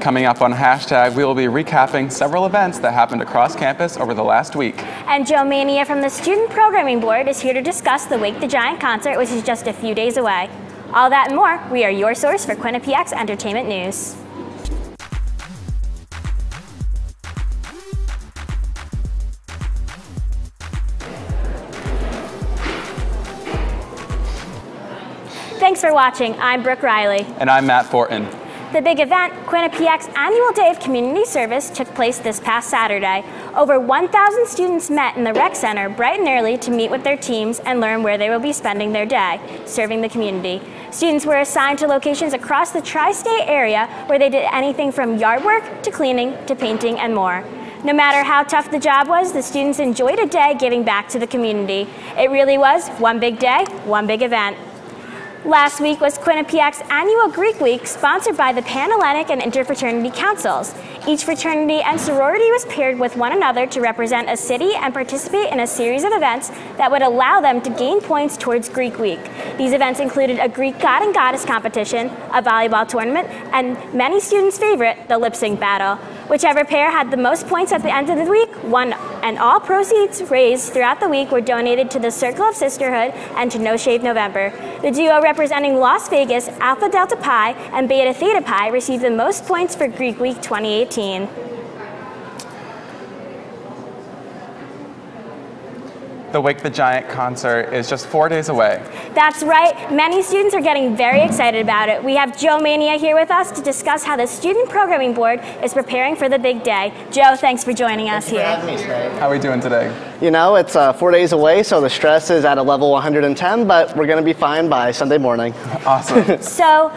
Coming up on Hashtag, we will be recapping several events that happened across campus over the last week. And Joe Mania from the Student Programming Board is here to discuss the Wake the Giant concert, which is just a few days away. All that and more, we are your source for Quinnipiac's entertainment news. Thanks for watching. I'm Brooke Riley. And I'm Matt Fortin. The big event, Quinnipiac's annual Day of Community Service, took place this past Saturday. Over 1,000 students met in the rec center bright and early to meet with their teams and learn where they will be spending their day, serving the community. Students were assigned to locations across the tri-state area where they did anything from yard work to cleaning to painting and more. No matter how tough the job was, the students enjoyed a day giving back to the community. It really was one big day, one big event. Last week was Quinnipiac's annual Greek Week, sponsored by the Panhellenic and Interfraternity Councils. Each fraternity and sorority was paired with one another to represent a city and participate in a series of events that would allow them to gain points towards Greek Week. These events included a Greek god and goddess competition, a volleyball tournament, and many students' favorite, the lip sync battle. Whichever pair had the most points at the end of the week won, and all proceeds raised throughout the week were donated to the Circle of Sisterhood and to No Shave November. The duo representing Las Vegas, Alpha Delta Pi, and Beta Theta Pi received the most points for Greek Week 2018. The Wake the Giant concert is just 4 days away. That's right. Many students are getting very excited about it. We have Joe Mania here with us to discuss how the Student Programming Board is preparing for the big day. Joe, thanks for joining us here. Thanks for having me today. How are we doing today? You know, it's 4 days away, so the stress is at a level 110, but we're going to be fine by Sunday morning. Awesome. So,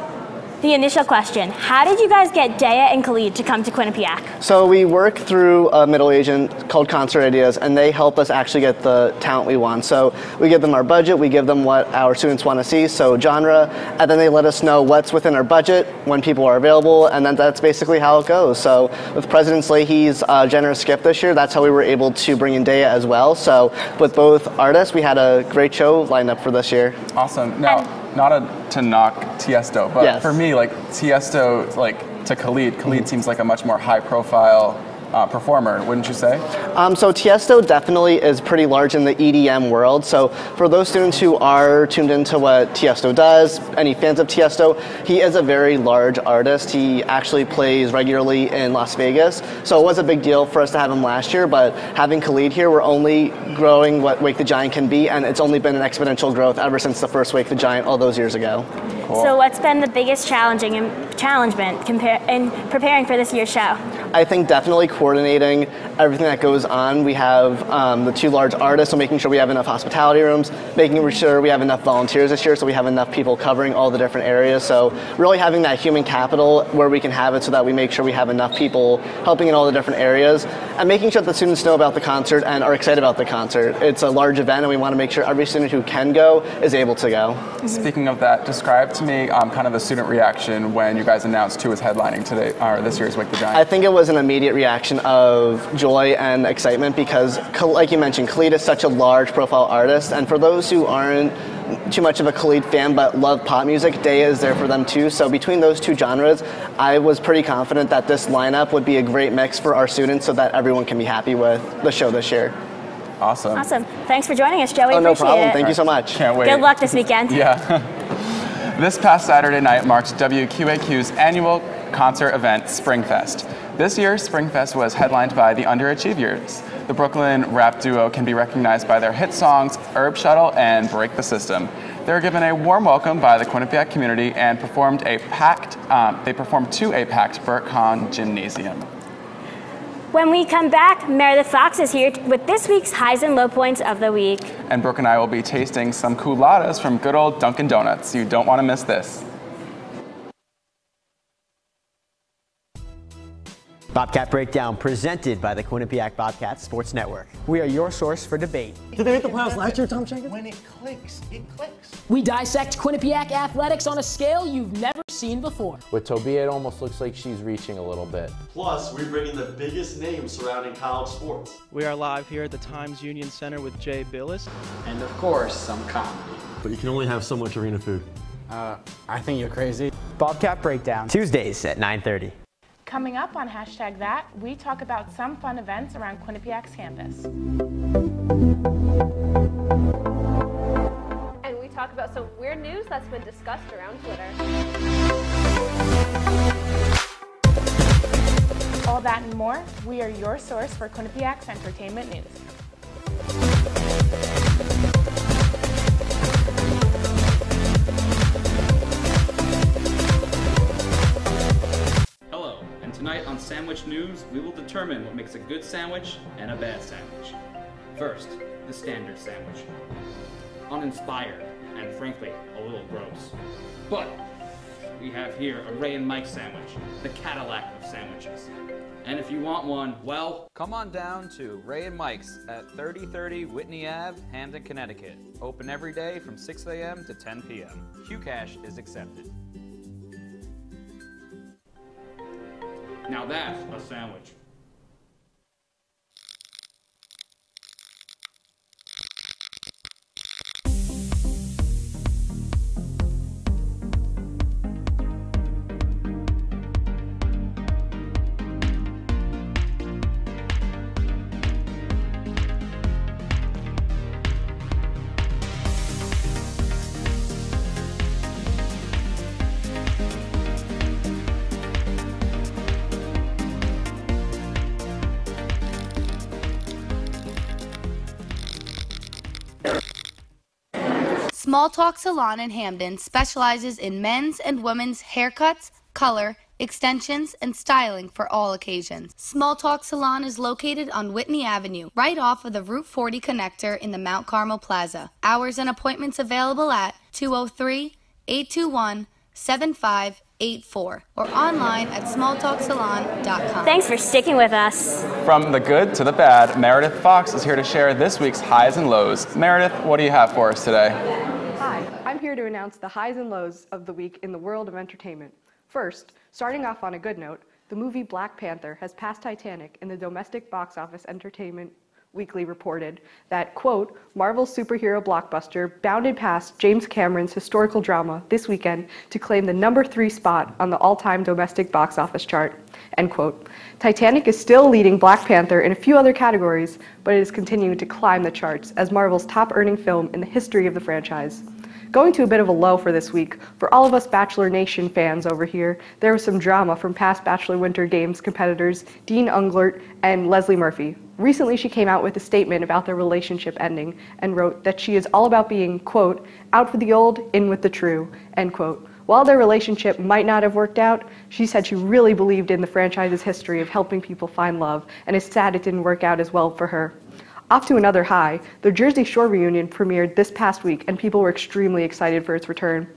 the initial question, how did you guys get Dea and Khalid to come to Quinnipiac? So we work through a middle agent called Concert Ideas, and they help us actually get the talent we want. So we give them our budget, we give them what our students want to see, so genre, and then they let us know what's within our budget, when people are available, and then that's basically how it goes. So with President Leahy's generous gift this year, that's how we were able to bring in Dea as well. So with both artists, we had a great show lined up for this year. Awesome. Now, not to knock Tiesto, but yes. For me, like Tiesto, like to Khalid seems like a much more high-profile performer, wouldn't you say? So Tiesto definitely is pretty large in the EDM world. So for those students who are tuned into what Tiesto does, any fans of Tiesto, he is a very large artist. He actually plays regularly in Las Vegas. So it was a big deal for us to have him last year, but having Khalid here, we're only growing what Wake the Giant can be, and it's only been an exponential growth ever since the first Wake the Giant all those years ago. Cool. So what's been the biggest challengement in preparing for this year's show? I think definitely coordinating everything that goes on. We have the two large artists, so making sure we have enough hospitality rooms, making sure we have enough volunteers this year so we have enough people covering all the different areas. So really having that human capital where we can have it so that we make sure we have enough people helping in all the different areas, and making sure that the students know about the concert and are excited about the concert. It's a large event and we want to make sure every student who can go is able to go. Speaking of that, describe to me kind of the student reaction when you guys announced who was headlining today, or this year's Wake the Giant. I think it was an immediate reaction of joy and excitement because, like you mentioned, Khalid is such a large profile artist, and for those who aren't too much of a Khalid fan but love pop music, Dea is there for them too. So between those two genres, I was pretty confident that this lineup would be a great mix for our students so that everyone can be happy with the show this year. Awesome. Awesome. Thanks for joining us, Joe. We no appreciate problem. it. Thank you so much. Can't wait. Good luck this weekend. Yeah. This past Saturday night marked WQAQ's annual concert event, Springfest. This year, Springfest was headlined by the Underachievers. The Brooklyn rap duo can be recognized by their hit songs Herb Shuttle and Break the System. They were given a warm welcome by the Quinnipiac community and performed to a packed Burt Kahn Gymnasium. When we come back, Meredith Fox is here with this week's highs and low points of the week. And Brooke and I will be tasting some culottes from good old Dunkin' Donuts. You don't want to miss this. Bobcat Breakdown presented by the Quinnipiac Bobcats Sports Network. We are your source for debate. Did they make the playoffs last year, Tom Jenkins? When it clicks, it clicks. We dissect Quinnipiac athletics on a scale you've never seen before. With Tobia, it almost looks like she's reaching a little bit. Plus, we bring in the biggest names surrounding college sports. We are live here at the Times Union Center with Jay Billis. And of course, some comedy. But you can only have so much arena food. I think you're crazy. Bobcat Breakdown. Tuesdays at 9:30. Coming up on #that, we talk about some fun events around Quinnipiac's campus. And we talk about some weird news that's been discussed around Twitter. All that and more, we are your source for Quinnipiac's entertainment news. Hello, and tonight on Sandwich News, we will determine what makes a good sandwich and a bad sandwich. First, the standard sandwich. Uninspired, and frankly, a little gross. But we have here a Ray and Mike sandwich, the Cadillac of sandwiches. And if you want one, well, come on down to Ray and Mike's at 3030 Whitney Ave, Hamden, Connecticut. Open every day from 6 a.m. to 10 p.m. QCash is accepted. now that's a sandwich. Small Talk Salon in Hamden specializes in men's and women's haircuts, color, extensions, and styling for all occasions. Small Talk Salon is located on Whitney Avenue, right off of the Route 40 connector in the Mount Carmel Plaza. Hours and appointments available at 203-821-7584 or online at smalltalksalon.com. Thanks for sticking with us. From the good to the bad, Meredith Fox is here to share this week's highs and lows. Meredith, what do you have for us today? Hi, I'm here to announce the highs and lows of the week in the world of entertainment. First, starting off on a good note, the movie Black Panther has passed Titanic in the domestic box office. Entertainment Weekly reported that, quote, Marvel's superhero blockbuster bounded past James Cameron's historical drama this weekend to claim the #3 spot on the all-time domestic box office chart, end quote. Titanic is still leading Black Panther in a few other categories, but it is continuing to climb the charts as Marvel's top-earning film in the history of the franchise. Going to a bit of a low for this week, for all of us Bachelor Nation fans over here, there was some drama from past Bachelor Winter Games competitors Dean Unglert and Leslie Murphy. Recently, she came out with a statement about their relationship ending and wrote that she is all about being, quote, out for the old, in with the true, end quote. While their relationship might not have worked out, she said she really believed in the franchise's history of helping people find love, and is sad it didn't work out as well for her. Off to another high, the Jersey Shore reunion premiered this past week, and people were extremely excited for its return.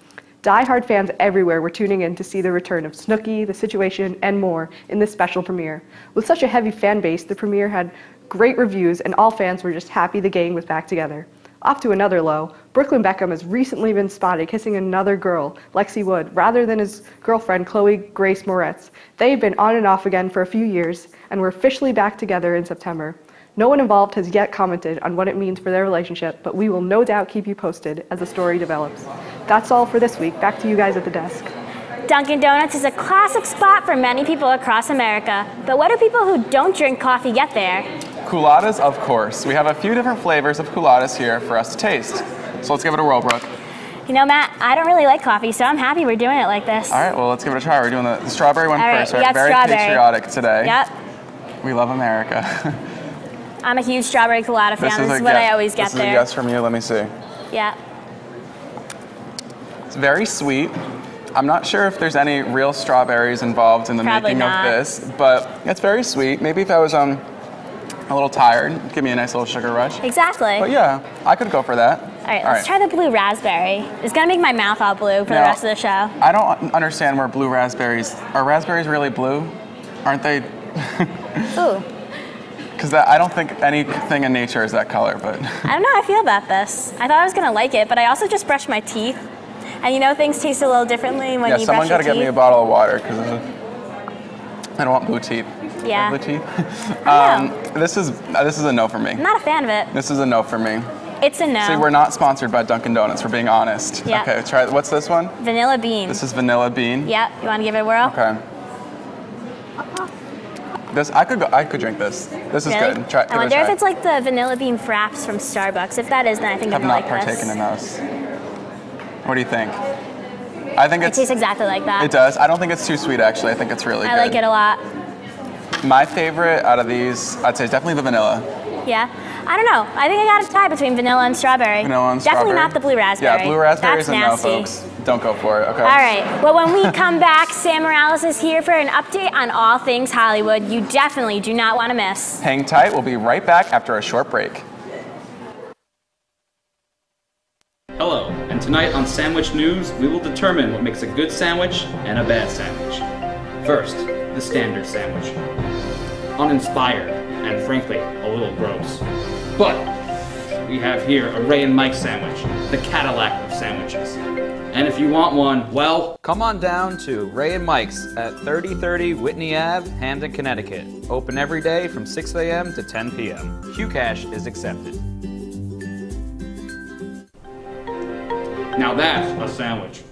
Die-hard fans everywhere were tuning in to see the return of Snooki, The Situation, and more in this special premiere. With such a heavy fan base, the premiere had great reviews, and all fans were just happy the gang was back together. Off to another low, Brooklyn Beckham has recently been spotted kissing another girl, Lexi Wood, rather than his girlfriend, Chloe Grace Moretz. They've been on and off again for a few years, and were officially back together in September. No one involved has yet commented on what it means for their relationship, but we will no doubt keep you posted as the story develops. That's all for this week. Back to you guys at the desk. Dunkin' Donuts is a classic spot for many people across America, but what do people who don't drink coffee get there? Culottes, of course. We have a few different flavors of culottes here for us to taste. So let's give it a whirl, Brooke. You know, Matt, I don't really like coffee, so I'm happy we're doing it like this. All right, well, let's give it a try. We're doing the strawberry one first. Right, Very strawberry. patriotic today. Yep. We love America. I'm a huge strawberry colada fan. This is what I always get there. This is a guess from you. Let me see. Yeah. It's very sweet. I'm not sure if there's any real strawberries involved in the making of this, but it's very sweet. Maybe if I was a little tired, give me a nice little sugar rush. Exactly. But yeah, I could go for that. All right, let's try the blue raspberry. It's gonna make my mouth all blue for the rest of the show. I don't understand where blue raspberries, are raspberries really blue? Aren't they? Ooh. Because I don't think anything in nature is that color, but. I don't know how I feel about this. I thought I was gonna like it, but I also just brushed my teeth. And you know things taste a little differently when you brush your teeth. Yeah, someone gotta get me a bottle of water, because I don't want blue teeth. Yeah. Blue teeth. This is a no for me. I'm not a fan of it. This is a no for me. It's a no. See, we're not sponsored by Dunkin' Donuts, we're being honest. Yeah. Okay, try, what's this one? Vanilla bean. This is vanilla bean? Yep, you wanna give it a whirl? Okay. This I could drink this. This is Really? good. Try, I wonder if it's like the vanilla bean fraps from Starbucks. If that is, then I think I've I'm gonna not like partaken this. in those. What do you think? I think It tastes exactly like that. It does. I don't think it's too sweet actually. I think it's really good. I like it a lot. My favorite out of these, I'd say, is definitely the vanilla. Yeah. I don't know. I think I got a tie between vanilla and strawberry. Vanilla and Definitely strawberry. not the blue raspberry. Yeah, blue raspberries That's and no, nasty. folks. Don't go for it. Okay. All right. Well, when we come back, Sam Morales is here for an update on all things Hollywood. You definitely do not want to miss. Hang tight. We'll be right back after a short break. Hello, and tonight on Sandwich News, we will determine what makes a good sandwich and a bad sandwich. First, the standard sandwich. Uninspired, and frankly, a little gross. But we have here a Ray and Mike sandwich, the Cadillac of sandwiches. And if you want one, well, come on down to Ray and Mike's at 3030 Whitney Ave, Hamden, Connecticut. Open every day from 6 a.m. to 10 p.m. Qcash is accepted. now that's a sandwich.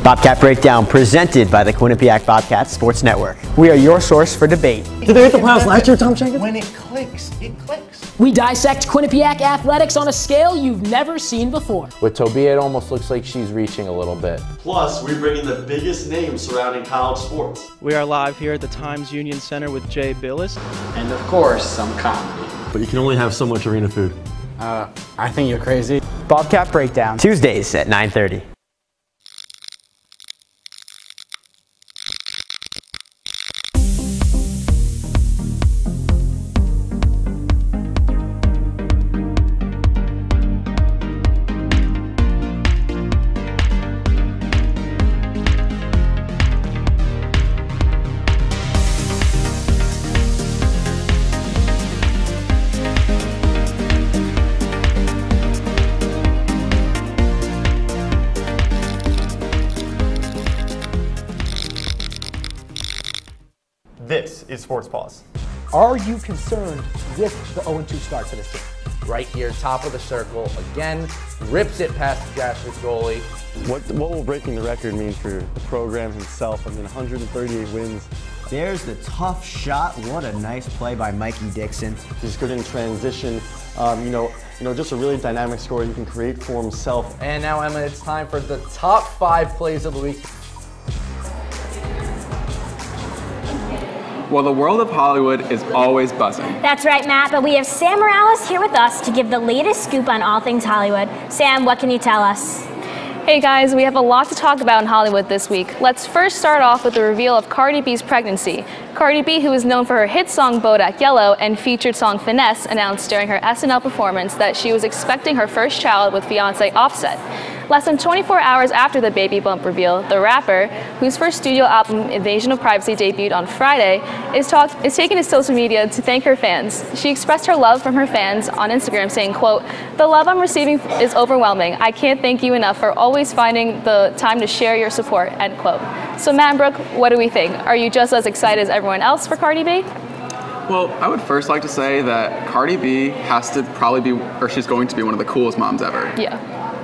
Bobcat Breakdown presented by the Quinnipiac Bobcats Sports Network. We are your source for debate. Did they hit the playoffs last year, Tom Jenkins? When it clicks, it clicks. We dissect Quinnipiac athletics on a scale you've never seen before. With Tobia, it almost looks like she's reaching a little bit. Plus, we bring in the biggest names surrounding college sports. We are live here at the Times Union Center with Jay Billis. And of course, some comedy. But you can only have so much arena food. I think you're crazy. Bobcat Breakdown. Tuesdays at 9:30. This is Sports Pause. Are you concerned with the 0-2 start for this team? Right here, top of the circle, again, rips it past the Jasper goalie. What will breaking the record mean for the program himself? I mean, 138 wins. There's the tough shot. What a nice play by Mikey Dixon. He's good in transition. Just a really dynamic scorer he can create for himself. And now, Emma, it's time for the top 5 plays of the week. Well, the world of Hollywood is always buzzing. That's right, Matt, but we have Sam Morales here with us to give the latest scoop on all things Hollywood. Sam, what can you tell us? Hey guys, we have a lot to talk about in Hollywood this week. Let's first start off with the reveal of Cardi B's pregnancy. Cardi B, who is known for her hit song Bodak Yellow and featured song Finesse, announced during her SNL performance that she was expecting her first child with fiancé Offset. Less than 24 hours after the baby bump reveal, the rapper, whose first studio album Invasion of Privacy debuted on Friday, is taking to social media to thank her fans. She expressed her love from her fans on Instagram, saying, quote, "The love I'm receiving is overwhelming. I can't thank you enough for always finding the time to share your support," end quote. So Matt and Brooke, what do we think? Are you just as excited as everyone else for Cardi B? Well, I would first like to say that Cardi B has to probably be, or she's going to be one of the coolest moms ever. Yeah.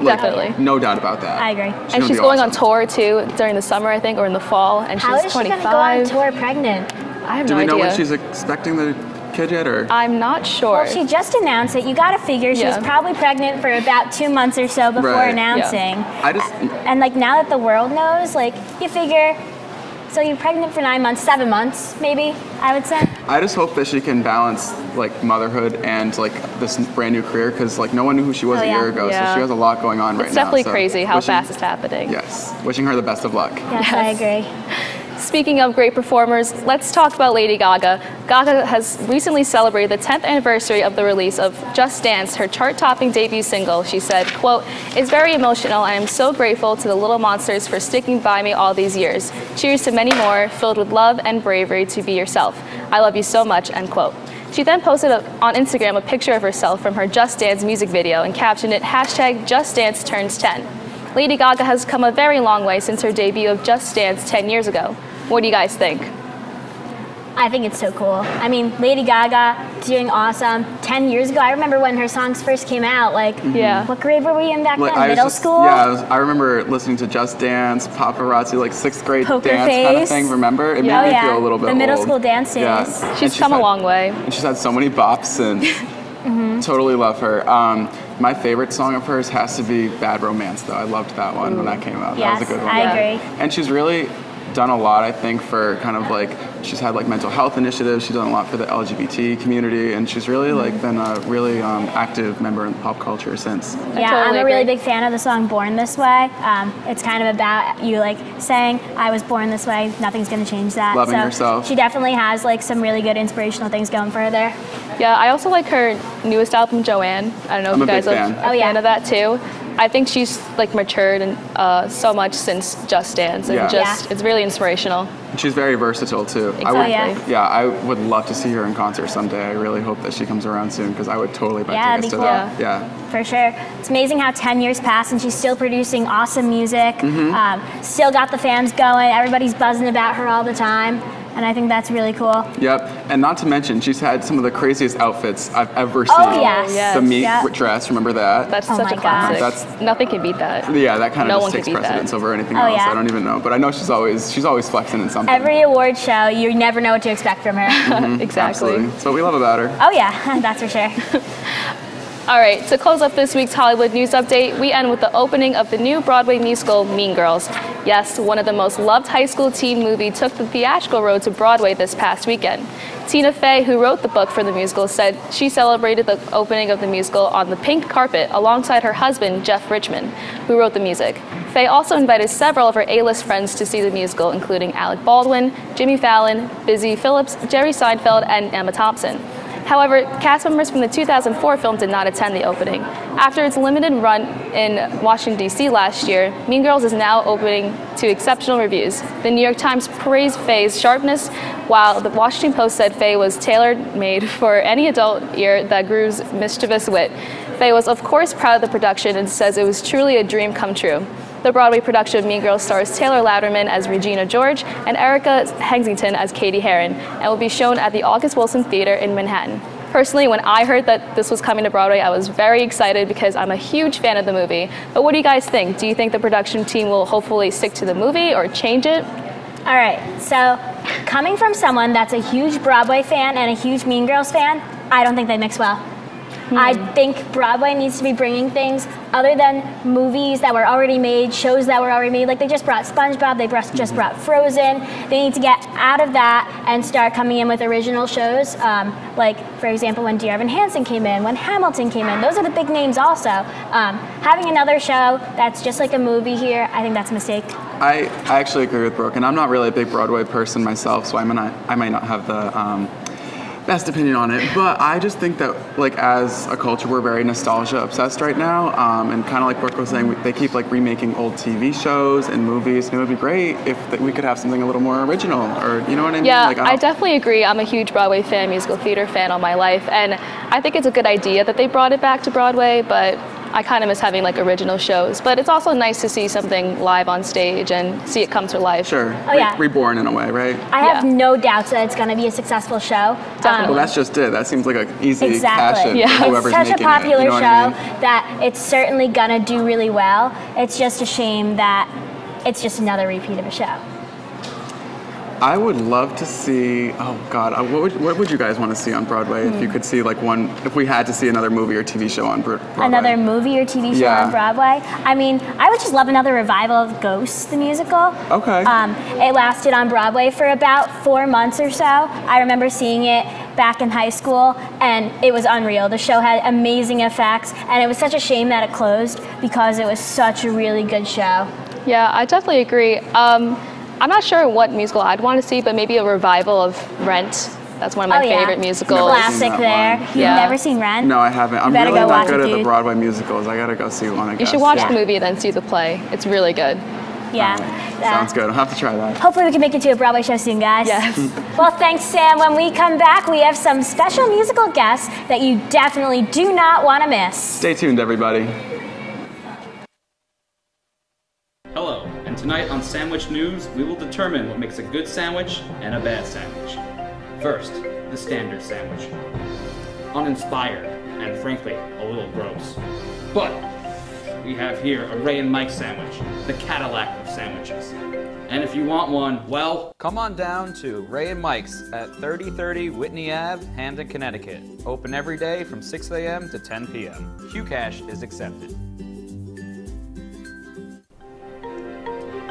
Definitely. No doubt about that. I agree. And she's going on tour too during the summer, I think, or in the fall. And How she's is she 25. going to go on tour pregnant? I have Do no we know idea. when she's expecting the kid yet, or? I'm not sure. Well, she just announced it. You got to figure she was probably pregnant for about 2 months or so before Right. announcing. Yeah. And like now that the world knows, like you figure, so you're pregnant for 9 months, 7 months, maybe, I would say. I just hope that she can balance like motherhood and like this brand new career, because like no one knew who she was a year ago, so she has a lot going on right now. It's definitely so crazy how wishing- fast it's happening. Yes, wishing her the best of luck. Yes, I agree. Speaking of great performers, let's talk about Lady Gaga. Gaga has recently celebrated the 10th anniversary of the release of Just Dance, her chart-topping debut single. She said, quote, "It's very emotional. I am so grateful to the Little Monsters for sticking by me all these years. Cheers to many more, filled with love and bravery to be yourself. I love you so much," end quote. She then posted on Instagram a picture of herself from her Just Dance music video and captioned it, #JustDanceTurns10. Lady Gaga has come a very long way since her debut of Just Dance 10 years ago. What do you guys think? I think it's so cool. I mean, Lady Gaga doing awesome. 10 years ago, I remember when her songs first came out. Like, what grade were we in back then? Middle school? Yeah, I remember listening to Just Dance, Paparazzi, like 6th grade Poker dance Face. kind of thing. Remember? It made me feel a little bit The middle old. school dance days. Yeah. She's come a long way. And she's had so many bops and totally love her. My favorite song of hers has to be Bad Romance, though. I loved that one when that came out. Yes, that was a good one. I agree. And she's really done a lot, I think, for kind of like, she's had like mental health initiatives, she's done a lot for the LGBT community, and she's really like been a really active member in pop culture since. Yeah, I'm a really big fan of the song Born This Way. It's kind of about you like saying, I was born this way, nothing's gonna change that. Loving yourself. She definitely has like some really good inspirational things going for her there. Yeah, I also like her newest album, Joanne. I don't know if you guys are a fan of that too. I think she's like matured and so much since Just Dance, and it's really inspirational. She's very versatile too. Exactly. I would love to see her in concert someday. I really hope that she comes around soon because I would totally buy tickets to that. Yeah. For sure. It's amazing how 10 years passed and she's still producing awesome music. Still got the fans going. Everybody's buzzing about her all the time. And I think that's really cool. Yep, and not to mention, she's had some of the craziest outfits I've ever seen. Oh, yes. The meat dress, remember that? That's such a classic. Nothing can beat that. Yeah, that kind of No just one takes can beat precedence that. over anything Oh, else. yeah. I don't even know, but I know she's always flexing in something. Every award show, you never know what to expect from her. Exactly. Absolutely. That's what we love about her. Oh yeah, that's for sure. All right, to close up this week's Hollywood News Update, we end with the opening of the new Broadway musical, Mean Girls. Yes, one of the most loved high school teen movie took the theatrical road to Broadway this past weekend. Tina Fey, who wrote the book for the musical, said she celebrated the opening of the musical on the pink carpet alongside her husband, Jeff Richman, who wrote the music. Fey also invited several of her A-list friends to see the musical, including Alec Baldwin, Jimmy Fallon, Busy Phillips, Jerry Seinfeld, and Emma Thompson. However, cast members from the 2004 film did not attend the opening. After its limited run in Washington, D.C. last year, Mean Girls is now opening to exceptional reviews. The New York Times praised Fey's sharpness, while the Washington Post said Fey was tailor-made for any adult ear that grooves mischievous wit. Fey was, of course, proud of the production and says it was truly a dream come true. The Broadway production of Mean Girls stars Taylor Louderman as Regina George and Erica Hensington as Katie Heron, and will be shown at the August Wilson Theater in Manhattan. Personally, when I heard that this was coming to Broadway, I was very excited because I'm a huge fan of the movie. But what do you guys think? Do you think the production team will hopefully stick to the movie or change it? All right, so coming from someone that's a huge Broadway fan and a huge Mean Girls fan, I don't think they mix well. I think Broadway needs to be bringing things other than movies that were already made, shows that were already made. Like they just brought SpongeBob, they just brought Frozen. They need to get out of that and start coming in with original shows. Like, for example, when Dear Evan Hansen came in, when Hamilton came in. Those are the big names also. Having another show that's just like a movie here, I think that's a mistake. I actually agree with Brooke, and I'm not really a big Broadway person myself, so I might not have the best opinion on it, but I just think that like as a culture we're very nostalgia obsessed right now, and kind of like Brooke was saying, they keep like remaking old TV shows and movies, and it would be great if we could have something a little more original, or you know what I mean? Yeah, like, I definitely agree. I'm a huge Broadway fan, musical theater fan all my life, and I think it's a good idea that they brought it back to Broadway, but I kind of miss having like original shows. But it's also nice to see something live on stage and see it come to life. Sure. Oh, yeah. Reborn in a way, right? I have no doubts that it's going to be a successful show. Well, that's just it. That seems like an easy Exactly. cash-in for whoever's It's such a making popular it. You know show what I mean? that it's certainly going to do really well. It's just a shame that it's just another repeat of a show. I would love to see. Oh God, what would you guys want to see on Broadway if you could see like if we had to see another movie or TV show on Broadway? Another movie or TV show on Broadway? I mean, I would just love another revival of Ghosts, the musical. Okay. It lasted on Broadway for about 4 months or so. I remember seeing it back in high school, and it was unreal. The show had amazing effects, and it was such a shame that it closed because it was such a really good show. Yeah, I definitely agree. I'm not sure what musical I'd want to see, but maybe a revival of Rent. That's one of my favorite musicals. Classic there. You've never seen Rent? No, I haven't. I'm better really go not watch good it, at the dude. Broadway musicals. I gotta go see one, I guess. You should watch the movie and then see the play. It's really good. Yeah. Sounds good. I'll have to try that. Hopefully we can make it to a Broadway show soon, guys. Yes. Well, thanks, Sam. When we come back, we have some special musical guests that you definitely do not want to miss. Stay tuned, everybody. Hello, and tonight on Sandwich News, we will determine what makes a good sandwich and a bad sandwich. First, the standard sandwich. Uninspired and frankly, a little gross. But we have here a Ray and Mike sandwich, the Cadillac of sandwiches. And if you want one, well, come on down to Ray and Mike's at 3030 Whitney Ave, Hamden, Connecticut. Open every day from 6 a.m. to 10 p.m. QCash is accepted.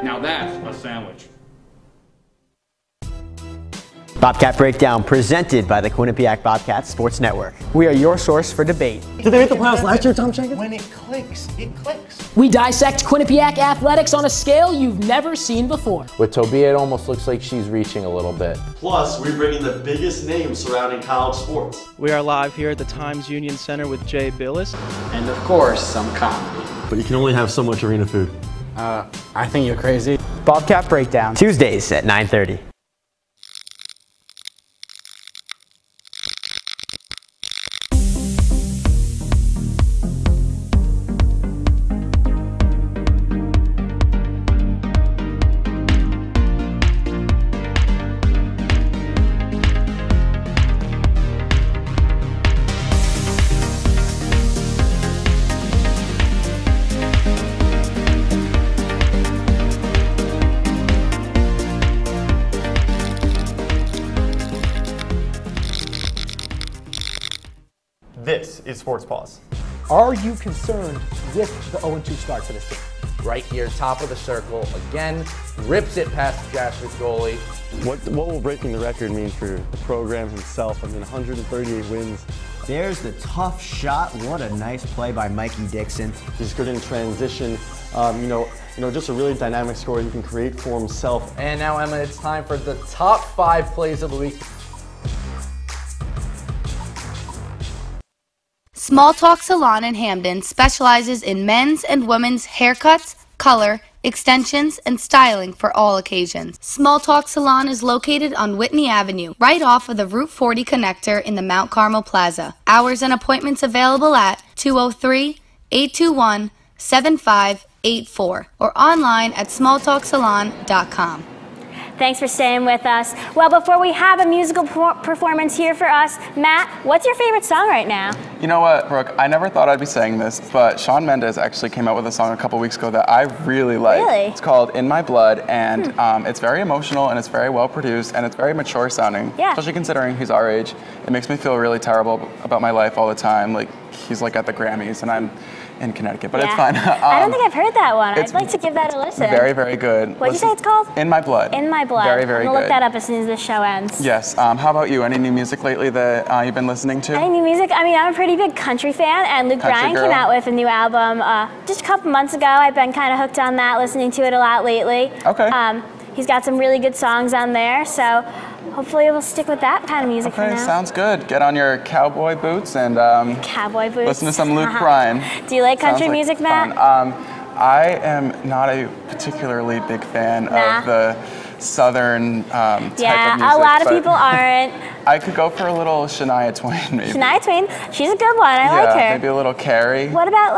Now that's a sandwich. Bobcat Breakdown presented by the Quinnipiac Bobcats Sports Network. We are your source for debate. Did they make the playoffs last year, Tom Jenkins? When it clicks, it clicks. We dissect Quinnipiac athletics on a scale you've never seen before. With Tobia, it almost looks like she's reaching a little bit. Plus, we're bringing the biggest names surrounding college sports. We are live here at the Times Union Center with Jay Billis. And of course, some comedy. But you can only have so much arena food. I think you're crazy. Bobcat Breakdown. Tuesdays at 9:30. This is Sports Pause. Are you concerned with the 0-2 start for this team? Right here, top of the circle, again, rips it past the Jesuit goalie. What will breaking the record mean for the program himself? I mean, 138 wins. There's the tough shot. What a nice play by Mikey Dixon. He's good in transition. Just a really dynamic scorer he can create for himself. And now, Emma, it's time for the top 5 plays of the week. Small Talk Salon in Hamden specializes in men's and women's haircuts, color, extensions, and styling for all occasions. Small Talk Salon is located on Whitney Avenue, right off of the Route 40 connector in the Mount Carmel Plaza. Hours and appointments available at 203-821-7584 or online at smalltalksalon.com. Thanks for staying with us. Well, before we have a musical performance here for us, Matt, what's your favorite song right now? You know what, Brooke? I never thought I'd be saying this, but Shawn Mendes actually came out with a song a couple weeks ago that I really like. Really? It's called In My Blood, and it's very emotional, and it's very well produced, and it's very mature sounding. Yeah. Especially considering he's our age. It makes me feel really terrible about my life all the time. Like, he's like at the Grammys, and I'm in Connecticut, but it's fine. I don't think I've heard that one. I'd like to give that a listen. Very, very good. What'd you say it's called? In My Blood. In My Blood. Very, very I'm good. gonna look that up as soon as this show ends. Yes. How about you? Any new music lately that you've been listening to? Any new music? I mean, I'm a pretty big country fan, and Luke Bryan came out with a new album just a couple months ago. I've been kind of hooked on that, listening to it a lot lately. Okay. He's got some really good songs on there, so hopefully we'll stick with that kind of music for now. Sounds good. Get on your cowboy boots and cowboy boots. Listen to some Luke Bryan. Do you like country music, Matt? I am not a particularly big fan of the southern type of music. Yeah, a lot of people aren't. I could go for a little Shania Twain, maybe. Shania Twain, she's a good one. I like her. Maybe a little Carrie. What about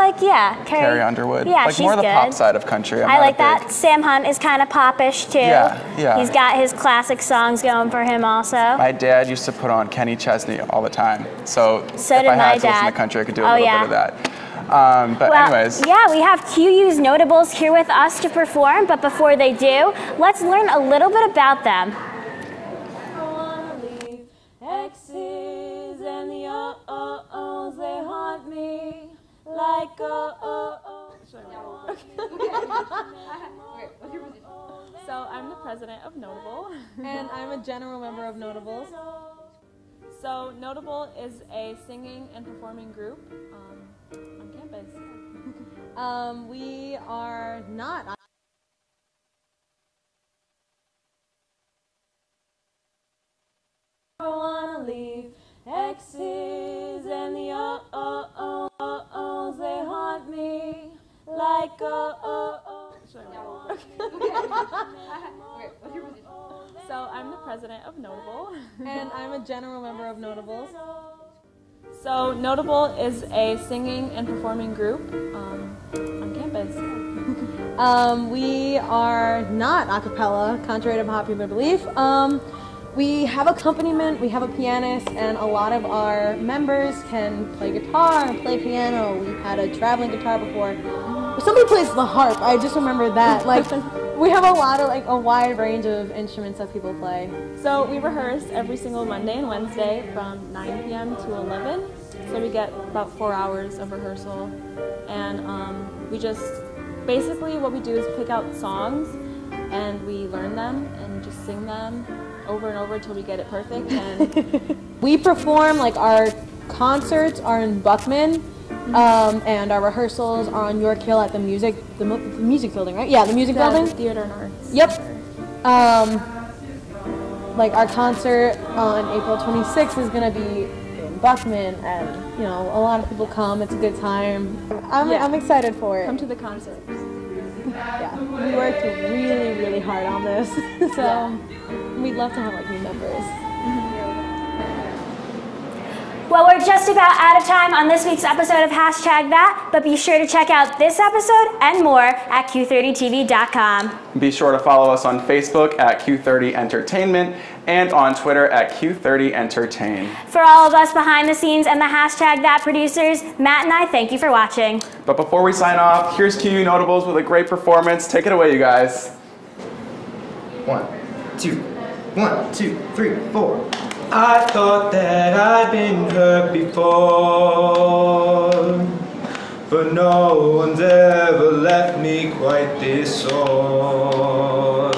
Carrie Underwood? Yeah, like she's more the good. pop side of country. I like that. Sam Hunt is kind of popish too. Yeah. He's got his classic songs going for him also. My dad used to put on Kenny Chesney all the time. So if did I my had to listen dad. to country, I could do a little bit of that. Anyways. Yeah, we have QU's notables here with us to perform, but before they do, let's learn a little bit about them. X's and the O-O-O's, they haunt me like So I'm the president of Notable. And I'm a general member of Notables. So Notable is a singing and performing group on campus. We are not. I wanna leave X's and the O-O-O's, they haunt me like So I'm the president of Notable. And I'm a general member of Notables. So Notable is a singing and performing group on campus. We are not a cappella, contrary to popular belief. We have accompaniment, we have a pianist, and a lot of our members can play guitar and play piano. We had a traveling guitar before. Somebody plays the harp, I just remember that. Like, we have a lot of, like, a wide range of instruments that people play. So we rehearse every single Monday and Wednesday from 9 p.m. to 11. So we get about 4 hours of rehearsal. And we just, basically what we do is pick out songs and we learn them and just sing them over and over until we get it perfect. And we perform, like, our concerts are in Buckman, and our rehearsals are on York Hill at the music building, right? Yeah, the music building. Theater and Arts. Yep. Like, our concert on April 26th is gonna be in Buckman, and you know, a lot of people come. It's a good time. I'm excited for it. Come to the concert. Yeah, we worked really, really hard on this, so we'd love to have, like, new members. Well, we're just about out of time on this week's episode of Hashtag That, but be sure to check out this episode and more at Q30TV.com. Be sure to follow us on Facebook at Q30 Entertainment and on Twitter at Q30 Entertain. For all of us behind the scenes and the Hashtag That producers, Matt and I thank you for watching. But before we sign off, here's QU Notables with a great performance. Take it away, you guys. 1, 2, 1, 2, 3, 4. I thought that I'd been hurt before, but no one's ever left me quite this sore.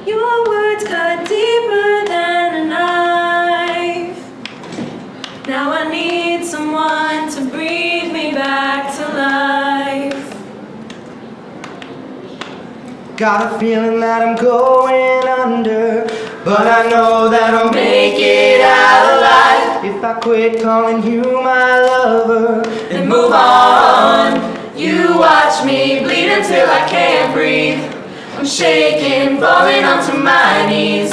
Your words cut deeper than a knife. Now I need someone to breathe me back to life. Got a feeling that I'm going under, but I know that I'll make it out alive if I quit calling you my lover And move on. You watch me bleed until I can't breathe. I'm shaking, falling onto my knees.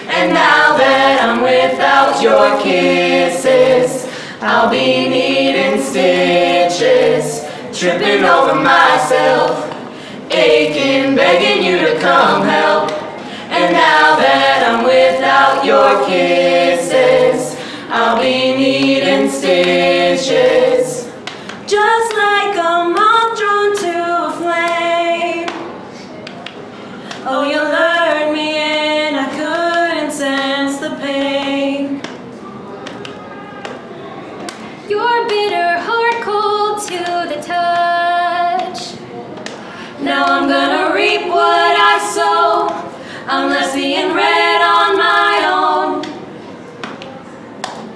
And now that I'm without your kisses, I'll be needing stitches, tripping over myself, aching, begging you to come help. And now that I'm without your kisses, I'll be needing stitches, just like a moth drawn to a flame. Oh, you lured me in, I couldn't sense the pain. Your bitter heart cold to the touch. Now I'm gonna reap what I sow. I'm left seeing red on my own.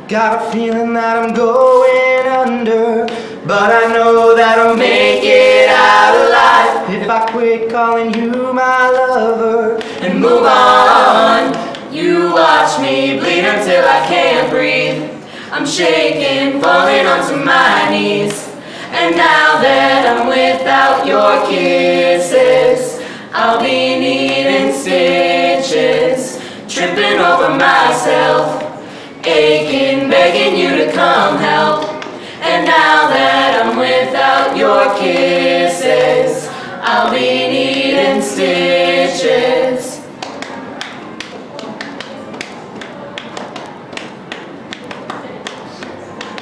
Got a feeling that I'm going under, but I know that I'll make it out alive if I quit calling you my lover And move on. You watch me bleed until I can't breathe. I'm shaking, falling onto my knees. And now that I'm without your kisses, I'll be needing stitches, tripping over myself, aching, begging you to come help. And now that I'm without your kisses, I'll be needing stitches.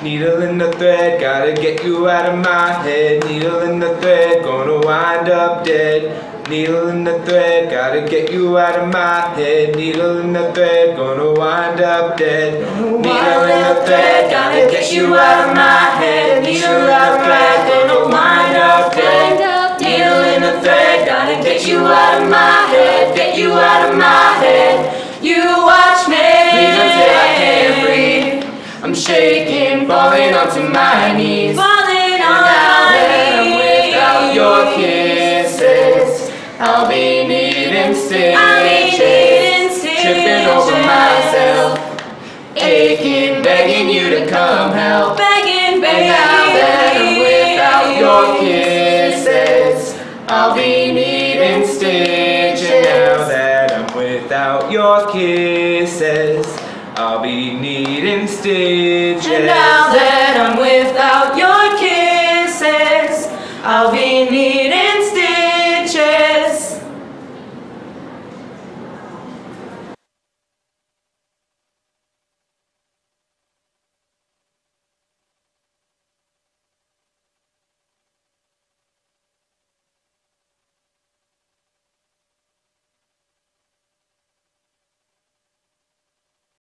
Needle in the thread, gotta get you out of my head. Needle in the thread, gonna wind up dead. Needle in the thread, gotta get you out of my head. Needle in the thread, gonna wind up dead. Needle in the thread, gotta get you out of my head. Needle in the thread, gonna wind up dead. Needle in the thread, gotta get you out of my head, get you out of my head. You watch me bleed until I can't breathe. I'm shaking, falling onto my knees. Falling on my knees. Without your kisses, I'll be needing stitches, tripping over myself, aching, begging you to come help. Begging, begging. Now that I'm without your kisses, I'll be needing stitches. Now that I'm without your kisses, I'll be needing stitches. And now that I'm